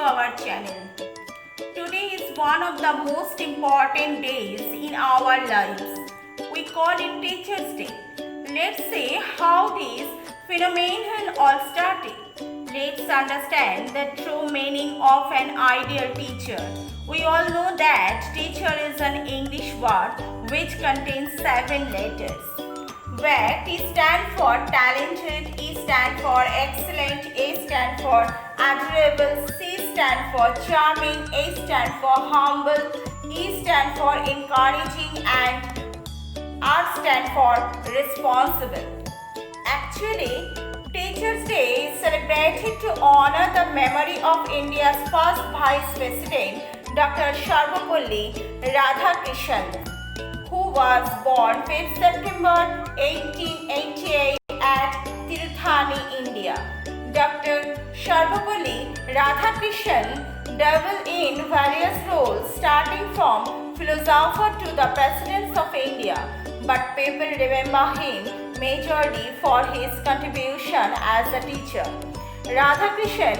our channel. Today is one of the most important days in our lives. We call it Teachers' Day. Let's see how this phenomenon all started. Let's understand the true meaning of an ideal teacher. We all know that teacher is an English word which contains 7 letters. Where T stands for talented, E stands for excellent, A stands for adorable, C stands for charming, A stands for humble, E stands for encouraging, and R stands for responsible. Actually, Teachers' Day is celebrated to honor the memory of India's first Vice President, Dr. Sarvepalli Radhakrishnan, who was born 5th September 1888 at Tirupati, India. Dr. Sarvepalli Radhakrishnan dabbled in various roles starting from philosopher to the President of India, but people remember him majorly for his contribution as a teacher. Radhakrishnan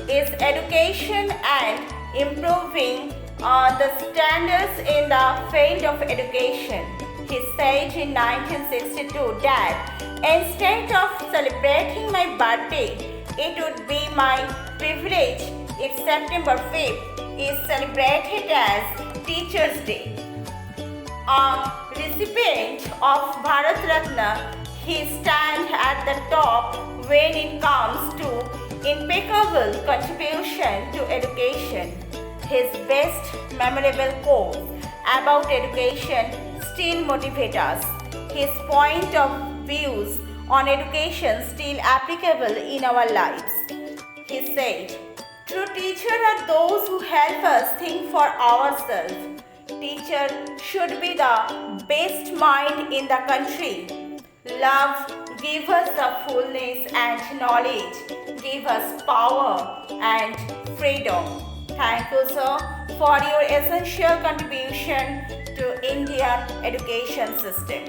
is education and improving the standards in the field of education. He said in 1962 that instead of celebrating my birthday, it would be my privilege if September 5th is celebrated as Teachers' Day. A recipient of Bharat Ratna, he stands at the top when it comes to impeccable contribution to education. His best memorable quote about education still motivates us. His point of views on education still applicable in our lives. He said, "True teachers are those who help us think for ourselves. Teacher should be the best mind in the country. Love give us the fullness, and knowledge give us power and freedom." Thank you, sir, for your essential contribution to Indian education system.